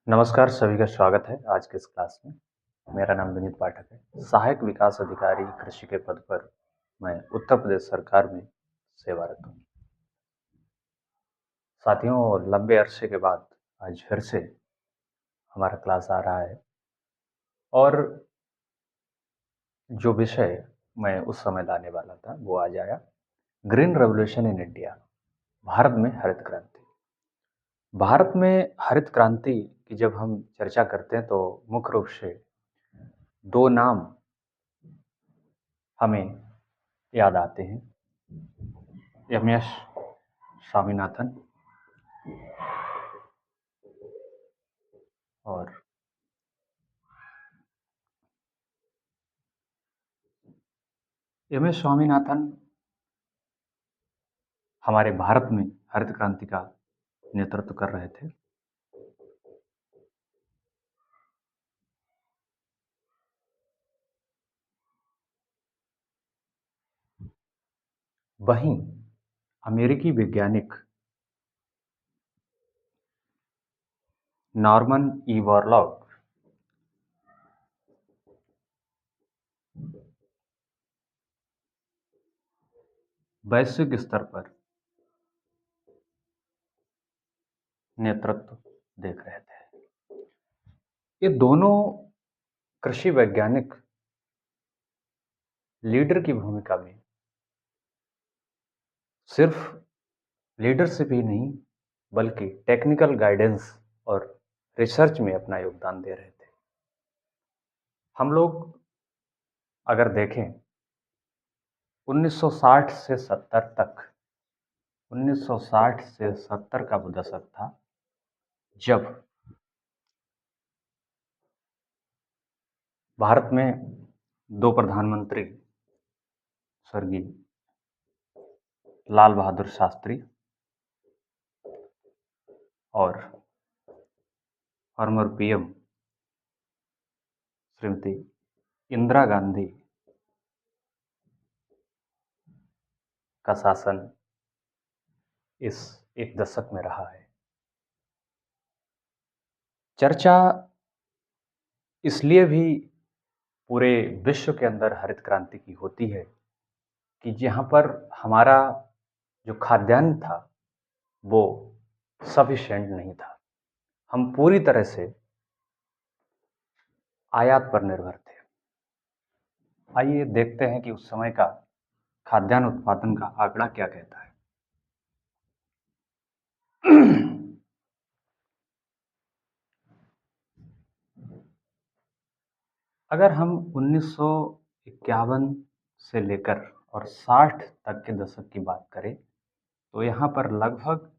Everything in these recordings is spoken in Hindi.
नमस्कार, सभी का स्वागत है आज के इस क्लास में। मेरा नाम विनीत पाठक है। सहायक विकास अधिकारी कृषि के पद पर मैं उत्तर प्रदेश सरकार में सेवारत हूँ। साथियों, लंबे अरसे के बाद आज फिर से हमारा क्लास आ रहा है और जो विषय मैं उस समय लाने वाला था वो आज आया। Green revolution in India, Bharat में हरित क्रांति। भारत में हरित क्रांति की जब हम चर्चा करते हैं तो मुख्य रूप से दो नाम हमें याद आते हैं। एमएस स्वामीनाथन और एमएस स्वामीनाथन हमारे भारत में हरित क्रांति का नेतृत्व कर रहे थे। वहीं अमेरिकी वैज्ञानिक नॉर्मन ई बोरलॉग वैश्विक स्तर पर नेतृत्व देख रहे थे। ये दोनों कृषि वैज्ञानिक लीडर की भूमिका में सिर्फ लीडरशिप ही नहीं बल्कि टेक्निकल गाइडेंस और रिसर्च में अपना योगदान दे रहे थे। हम लोग अगर देखें 1960 से 70 तक, 1960 से 70 का वो दशक था जब भारत में दो प्रधानमंत्री स्वर्गीय लाल बहादुर शास्त्री और फॉर्मर पीएम श्रीमती इंदिरा गांधी का शासन इस एक दशक में रहा है। चर्चा इसलिए भी पूरे विश्व के अंदर हरित क्रांति की होती है कि जहाँ पर हमारा जो खाद्यान्न था वो सफिशिएंट नहीं था। हम पूरी तरह से आयात पर निर्भर थे। आइए देखते हैं कि उस समय का खाद्यान्न उत्पादन का आंकड़ा क्या कहता है। अगर हम 1951 से लेकर और 60 तक के दशक की बात करें तो यहाँ पर लगभग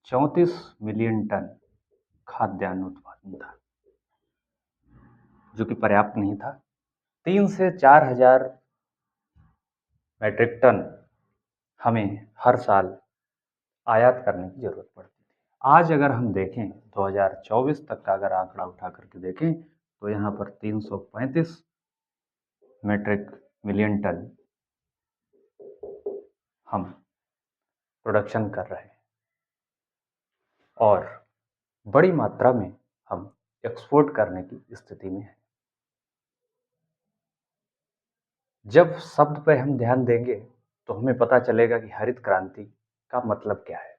34 मिलियन टन खाद्यान्न उत्पादन था, जो कि पर्याप्त नहीं था। 3 से 4 हजार मैट्रिक टन हमें हर साल आयात करने की जरूरत पड़ती थी। आज अगर हम देखें 2024 तक का अगर आंकड़ा उठा करके देखें तो यहाँ पर 335 मैट्रिक मिलियन टन हम प्रोडक्शन कर रहे हैं और बड़ी मात्रा में हम एक्सपोर्ट करने की स्थिति में हैं। जब शब्द पर हम ध्यान देंगे तो हमें पता चलेगा कि हरित क्रांति का मतलब क्या है।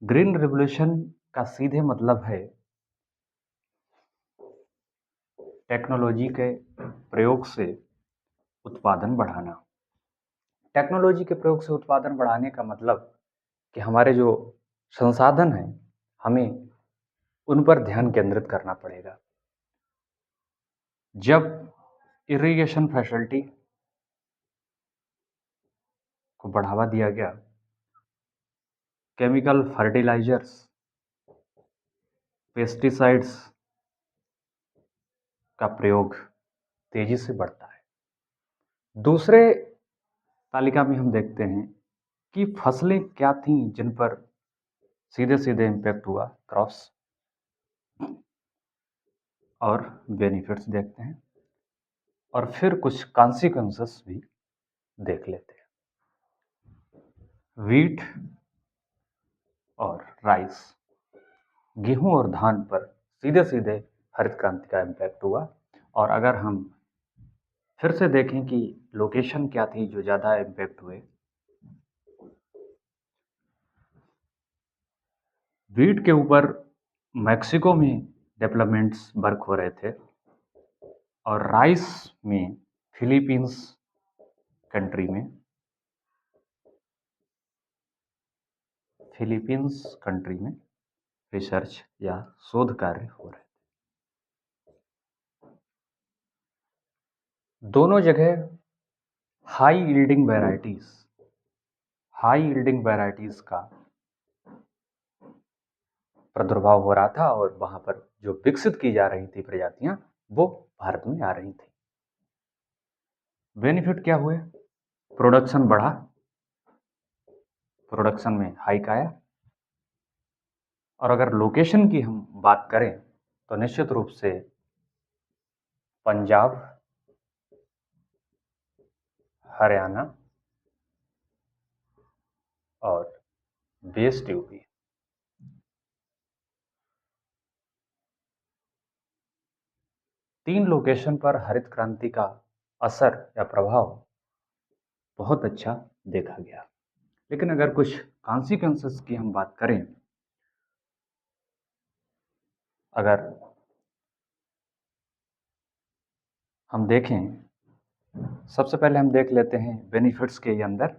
ग्रीन रिवॉल्यूशन का सीधे मतलब है टेक्नोलॉजी के प्रयोग से उत्पादन बढ़ाना। टेक्नोलॉजी के प्रयोग से उत्पादन बढ़ाने का मतलब कि हमारे जो संसाधन हैं हमें उन पर ध्यान केंद्रित करना पड़ेगा। जब इरिगेशन फैसिलिटी को बढ़ावा दिया गया, केमिकल फर्टिलाइजर्स, पेस्टिसाइड्स का प्रयोग तेजी से बढ़ता है। दूसरे तालिका में हम देखते हैं कि फसलें क्या थीं जिन पर सीधे सीधे इम्पैक्ट हुआ, क्रॉप्स, और बेनिफिट्स देखते हैं और फिर कुछ कॉन्सिक्वेंसेस भी देख लेते हैं। वीट और राइस गेहूं और धान पर सीधे-सीधे हरित क्रांति का इम्पैक्ट हुआ। और अगर हम फिर से देखें कि लोकेशन क्या थी जो ज़्यादा इम्पैक्ट हुए, वीट के ऊपर मैक्सिको में डेवलपमेंट्स वर्क हो रहे थे और राइस में फिलीपींस कंट्री में रिसर्च या शोध कार्य हो रहे थे। दोनों जगह हाई यील्डिंग वैरायटीज का प्रादुर्भाव हो रहा था और वहां पर जो विकसित की जा रही थी प्रजातियां वो भारत में आ रही थी। बेनिफिट क्या हुए? प्रोडक्शन बढ़ा, प्रोडक्शन में हाइक आया। और अगर लोकेशन की हम बात करें तो निश्चित रूप से पंजाब, हरियाणा और वेस्ट यूपी, तीन लोकेशन पर हरित क्रांति का असर या प्रभाव बहुत अच्छा देखा गया। लेकिन अगर कुछ कॉन्सिक्वेंसेस की हम बात करें, अगर हम देखें, सबसे पहले हम देख लेते हैं बेनिफिट्स के अंदर।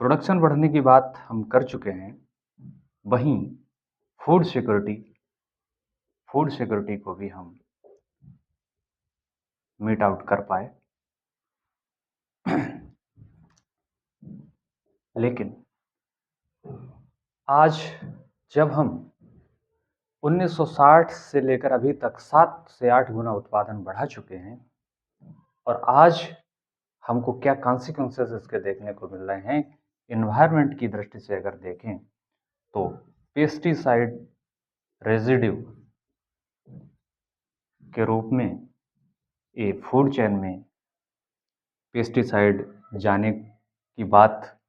प्रोडक्शन बढ़ने की बात हम कर चुके हैं, वहीं फूड सिक्योरिटी को भी हम मीट आउट कर पाए। लेकिन आज जब हम 1960 से लेकर अभी तक 7 से 8 गुना उत्पादन बढ़ा चुके हैं और आज हमको क्या कॉन्सिक्वेंसेस इसके देखने को मिल रहे हैं, इन्वायरमेंट की दृष्टि से अगर देखें तो पेस्टिसाइड रेजिड्यू के रूप में ये फूड चेन में पेस्टिसाइड जाने की बात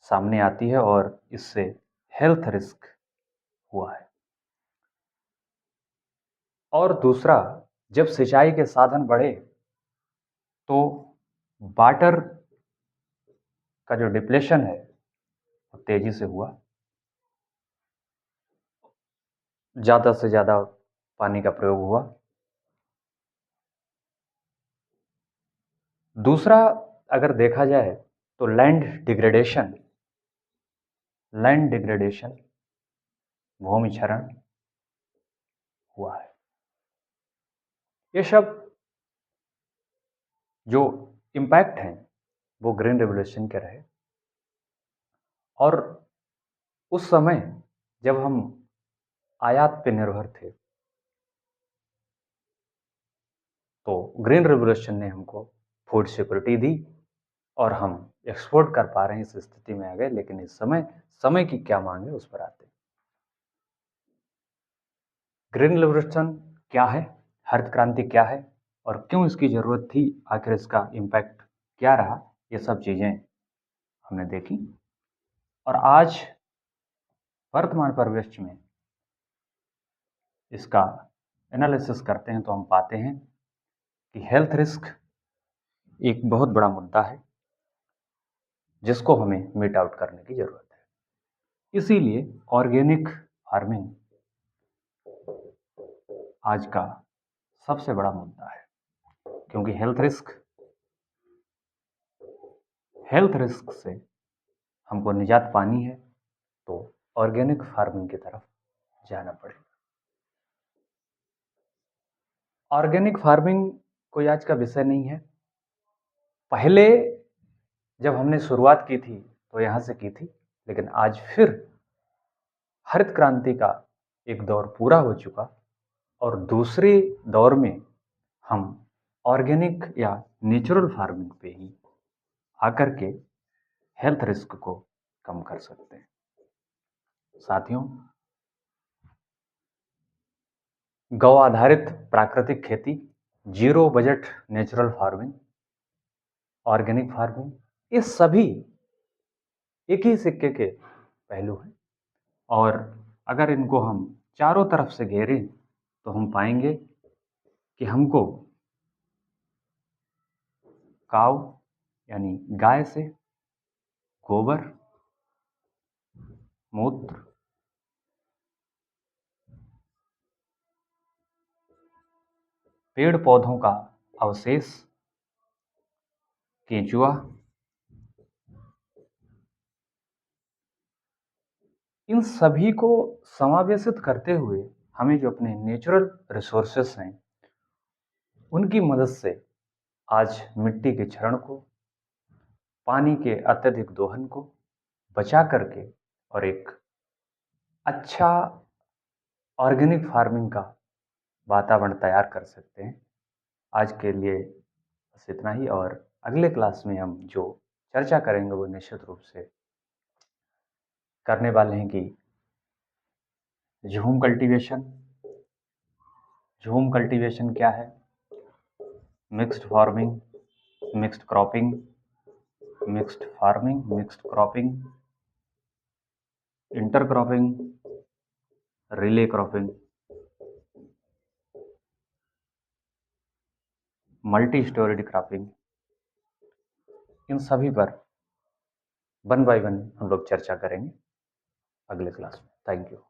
सामने आती है और इससे हेल्थ रिस्क हुआ है। और दूसरा, जब सिंचाई के साधन बढ़े तो वाटर का जो डिप्लेशन है वो तेजी से हुआ, ज़्यादा से ज़्यादा पानी का प्रयोग हुआ। दूसरा, अगर देखा जाए तो लैंड डिग्रेडेशन, भूमि क्षरण हुआ है। ये सब जो इम्पैक्ट हैं वो ग्रीन रेवोल्यूशन के रहे। और उस समय जब हम आयात पे निर्भर थे तो ग्रीन रेवोल्यूशन ने हमको फूड सिक्योरिटी दी और हम एक्सपोर्ट कर पा रहे हैं, इस स्थिति में आ गए। लेकिन इस समय की क्या मांग है उस पर आते हैं। ग्रीन रेवोल्यूशन क्या है, हरित क्रांति क्या है और क्यों इसकी जरूरत थी, आखिर इसका इम्पैक्ट क्या रहा, ये सब चीजें हमने देखी। और आज वर्तमान परिदृश्य में इसका एनालिसिस करते हैं तो हम पाते हैं कि हेल्थ रिस्क एक बहुत बड़ा मुद्दा है जिसको हमें मीट आउट करने की जरूरत है। इसीलिए ऑर्गेनिक फार्मिंग आज का सबसे बड़ा मुद्दा है, क्योंकि हेल्थ रिस्क से हमको निजात पानी है तो ऑर्गेनिक फार्मिंग की तरफ जाना पड़ेगा। ऑर्गेनिक फार्मिंग कोई आज का विषय नहीं है। पहले जब हमने शुरुआत की थी तो यहाँ से की थी, लेकिन आज फिर हरित क्रांति का एक दौर पूरा हो चुका और दूसरे दौर में हम ऑर्गेनिक या नेचुरल फार्मिंग पे ही आकर के हेल्थ रिस्क को कम कर सकते हैं। साथियों, गौ आधारित प्राकृतिक खेती, zero budget natural farming, organic farming, ये सभी एक ही सिक्के के पहलू हैं और अगर इनको हम चारों तरफ से घेरें तो हम पाएंगे कि हमको काव यानी गाय से गोबर, मूत्र, पेड़ पौधों का अवशेष, केंचुआ, इन सभी को समावेशित करते हुए हमें जो अपने नेचुरल रिसोर्सेस हैं उनकी मदद से आज मिट्टी के क्षरण को, पानी के अत्यधिक दोहन को बचा करके और एक अच्छा ऑर्गेनिक फार्मिंग का वातावरण तैयार कर सकते हैं। आज के लिए बस इतना ही और अगले क्लास में हम जो चर्चा करेंगे वो निश्चित रूप से करने वाले हैं कि झूम कल्टीवेशन। झूम कल्टीवेशन क्या है? Mixed farming, mixed cropping, mixed farming, mixed cropping, intercropping, relay cropping, multi storeyed cropping, इन सभी पर वन बाय वन हम लोग चर्चा करेंगे अगले क्लास में। Thank you.